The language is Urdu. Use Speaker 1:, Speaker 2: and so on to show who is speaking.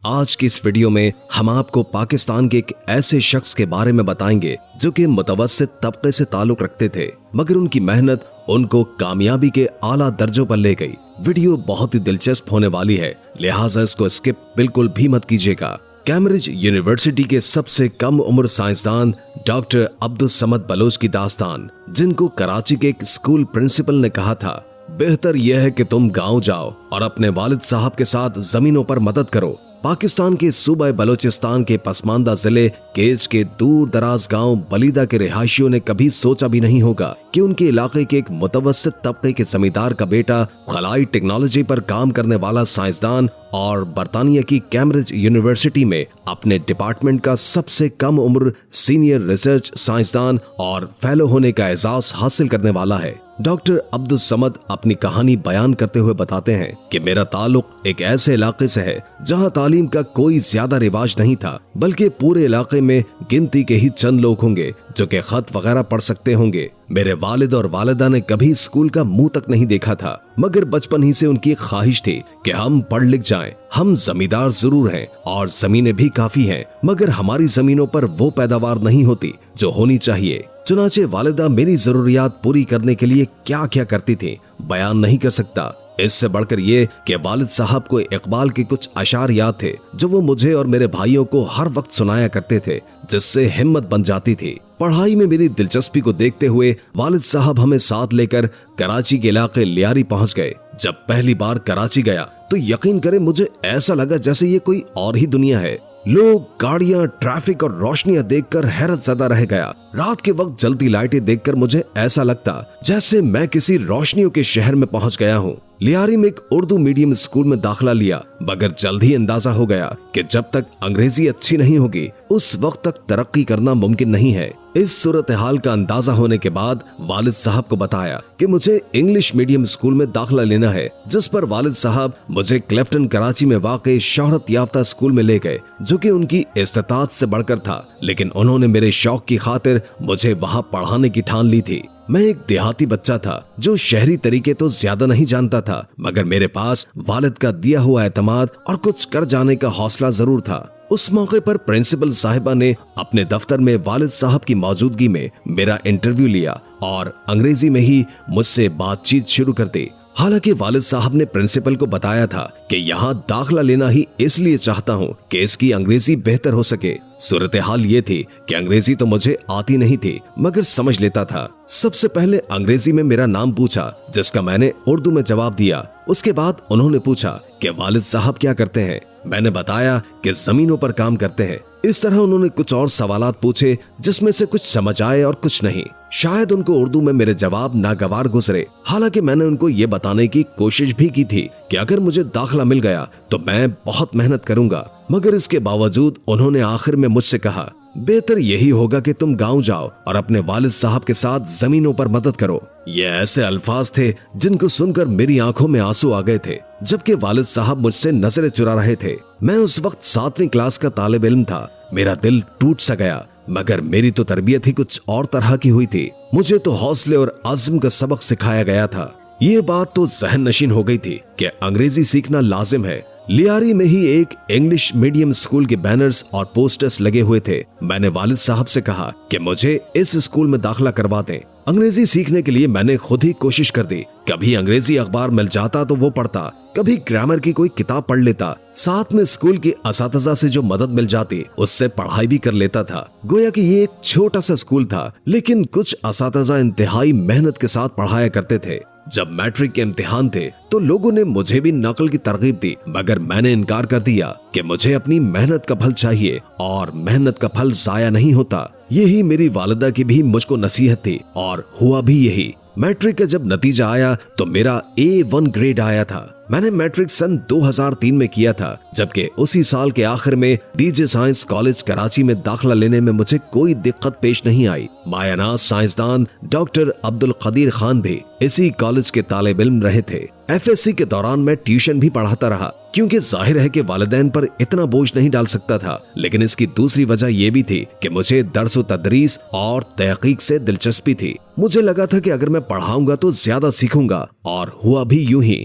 Speaker 1: آج کی اس ویڈیو میں ہم آپ کو پاکستان کے ایک ایسے شخص کے بارے میں بتائیں گے جو کہ متوسط طبقے سے تعلق رکھتے تھے، مگر ان کی محنت ان کو کامیابی کے اعلیٰ درجوں پر لے گئی۔ ویڈیو بہت ہی دلچسپ ہونے والی ہے، لہٰذا اس کو اسکپ بالکل بھی مت کیجیے گا۔ کیمبرج یونیورسٹی کے سب سے کم عمر سائنسدان ڈاکٹر عبدالصمد بلوچ کی داستان، جن کو کراچی کے ایک اسکول پرنسپل نے کہا تھا، بہتر یہ ہے کہ تم گاؤں جاؤ اور اپنے والد صاحب کے ساتھ زمینوں پر مدد کرو۔ پاکستان کے صوبہ بلوچستان کے پسماندہ ضلع کیچ کے دور دراز گاؤں بلیدہ کے رہائشیوں نے کبھی سوچا بھی نہیں ہوگا کہ ان کے علاقے کے ایک متوسط طبقے کے زمیندار کا بیٹا خلائی ٹیکنالوجی پر کام کرنے والا سائنسدان اور برطانیہ کی کیمبرج یونیورسٹی میں اپنے ڈپارٹمنٹ کا سب سے کم عمر سینئر ریسرچ سائنسدان اور فیلو ہونے کا اعزاز حاصل کرنے والا ہے۔ ڈاکٹر عبدالصمد اپنی کہانی بیان کرتے ہوئے بتاتے ہیں کہ میرا تعلق ایک ایسے علاقے سے ہے جہاں تعلیم کا کوئی زیادہ رواج نہیں تھا، بلکہ پورے علاقے میں گنتی کے ہی چند لوگ ہوں گے جو کہ خط وغیرہ پڑھ سکتے ہوں گے۔ میرے والد اور والدہ نے کبھی اسکول کا منہ تک نہیں دیکھا تھا، مگر بچپن ہی سے ان کی ایک خواہش تھی کہ ہم پڑھ لکھ جائیں۔ ہم زمیندار ضرور ہیں اور زمینیں بھی کافی ہیں، مگر ہماری زمینوں پر وہ پیداوار نہیں ہوتی جو ہونی چاہیے۔ چنانچہ والدہ میری ضروریات پوری کرنے کے لیے کیا کیا کرتی تھی بیان نہیں کر سکتا۔ اس سے بڑھ کر یہ کہ والد صاحب کو اقبال کے کچھ اشعار یاد تھے جو وہ مجھے اور میرے بھائیوں کو ہر وقت سنایا کرتے تھے، جس سے ہمت بن جاتی تھی۔ پڑھائی میں میری دلچسپی کو دیکھتے ہوئے والد صاحب ہمیں ساتھ لے کر کراچی کے علاقے لیاری پہنچ گئے۔ جب پہلی بار کراچی گیا تو یقین کریں مجھے ایسا لگا جیسے یہ کوئی اور ہی دنیا ہے۔ لوگ، گاڑیاں، ٹریفک اور روشنیاں دیکھ کر حیرت زدہ رہ گیا۔ رات کے وقت جلتی لائٹیں دیکھ کر مجھے ایسا لگتا جیسے میں کسی روشنیوں کے شہر میں پہنچ گیا ہوں۔ لیاری میں ایک اردو میڈیم اسکول میں داخلہ لیا، مگر جلد ہی اندازہ ہو گیا کہ جب تک انگریزی اچھی نہیں ہوگی اس وقت تک ترقی کرنا ممکن نہیں ہے۔ اس صورتحال کا اندازہ ہونے کے بعد والد صاحب کو بتایا کہ مجھے انگلش میڈیم اسکول میں داخلہ لینا ہے، جس پر والد صاحب مجھے کلیفٹن کراچی میں واقع شہرت یافتہ اسکول میں لے گئے، جو کہ ان کی استطاعت سے بڑھ کر تھا، لیکن انہوں نے میرے شوق کی خاطر مجھے وہاں پڑھانے کی ٹھان لی تھی۔ میں ایک دیہاتی بچہ تھا جو شہری طریقے تو زیادہ نہیں جانتا تھا، مگر میرے پاس والد کا دیا ہوا اعتماد اور کچھ کر جانے کا حوصلہ ضرور تھا۔ اس موقع پر پرنسپل صاحبہ نے اپنے دفتر میں والد صاحب کی موجودگی میں میرا انٹرویو لیا اور انگریزی میں ہی مجھ سے بات چیت شروع کر دی۔ حالانکہ والد صاحب نے پرنسپل کو بتایا تھا کہ یہاں داخلہ لینا ہی اس لیے چاہتا ہوں کہ اس کی انگریزی بہتر ہو سکے۔ صورتحال یہ تھی کہ انگریزی تو مجھے آتی نہیں تھی، مگر سمجھ لیتا تھا۔ سب سے پہلے انگریزی میں میرا نام پوچھا، جس کا میں نے اردو میں جواب دیا۔ اس کے بعد انہوں نے پوچھا کہ والد صاحب کیا کرتے ہیں۔ میں نے بتایا کہ زمینوں پر کام کرتے ہیں۔ اس طرح انہوں نے کچھ اور سوالات پوچھے جس میں سے کچھ سمجھ آئے اور کچھ نہیں۔ شاید ان کو اردو میں میرے جواب ناگوار گزرے، حالانکہ میں نے ان کو یہ بتانے کی کوشش بھی کی تھی کہ اگر مجھے داخلہ مل گیا تو میں بہت محنت کروں گا، مگر اس کے باوجود انہوں نے آخر میں مجھ سے کہا، بہتر یہی ہوگا کہ تم گاؤں جاؤ اور اپنے والد صاحب کے ساتھ زمینوں پر مدد کرو۔ یہ ایسے الفاظ تھے جن کو سن کر میری آنکھوں میں آنسو آ گئے تھے، جبکہ والد صاحب مجھ سے نظریں چرا رہے تھے۔ میں اس وقت 7ویں کلاس کا طالب علم تھا۔ میرا دل ٹوٹ سا گیا، مگر میری تو تربیت ہی کچھ اور طرح کی ہوئی تھی۔ مجھے تو حوصلے اور عزم کا سبق سکھایا گیا تھا۔ یہ بات تو ذہن نشین ہو گئی تھی کہ انگریزی سیکھنا لازم ہے۔ لیاری میں ہی ایک انگلش میڈیم اسکول کے بینرز اور پوسٹرز لگے ہوئے تھے۔ میں نے والد صاحب سے کہا کہ مجھے اس اسکول میں داخلہ کروا دیں۔ انگریزی سیکھنے کے لیے میں نے خود ہی کوشش کر دی۔ کبھی انگریزی اخبار مل جاتا تو وہ پڑھتا، کبھی گرامر کی کوئی کتاب پڑھ لیتا، ساتھ میں اسکول کے اساتذہ سے جو مدد مل جاتی اس سے پڑھائی بھی کر لیتا تھا۔ گویا کہ یہ ایک چھوٹا سا اسکول تھا، لیکن کچھ اساتذہ انتہائی محنت کے ساتھ پڑھایا کرتے تھے۔ جب میٹرک کے امتحان تھے تو لوگوں نے مجھے بھی نقل کی ترغیب دی، مگر میں نے انکار کر دیا کہ مجھے اپنی محنت کا پھل چاہیے اور محنت کا پھل ضائع نہیں ہوتا۔ یہی میری والدہ کی بھی مجھ کو نصیحت تھی اور ہوا بھی یہی۔ میٹرک کا جب نتیجہ آیا تو میرا A1 گریڈ آیا تھا۔ میں نے میٹرک سن 2003 میں کیا تھا، جبکہ اسی سال کے آخر میں D J science college Karachi میں داخلہ لینے میں مجھے کوئی دقت پیش نہیں آئی۔ مایہ ناز سائنسدان ڈاکٹر عبدالقدیر خان بھی اسی کالج کے طالب علم رہے تھے۔ FSC کے دوران میں ٹیوشن بھی پڑھاتا رہا، کیونکہ ظاہر ہے کہ والدین پر اتنا بوجھ نہیں ڈال سکتا تھا، لیکن اس کی دوسری وجہ یہ بھی تھی کہ مجھے درس و تدریس اور تحقیق سے دلچسپی تھی۔ مجھے لگا تھا کہ اگر میں پڑھاؤں گا تو زیادہ سیکھوں گا، اور ہوا بھی یوں ہی۔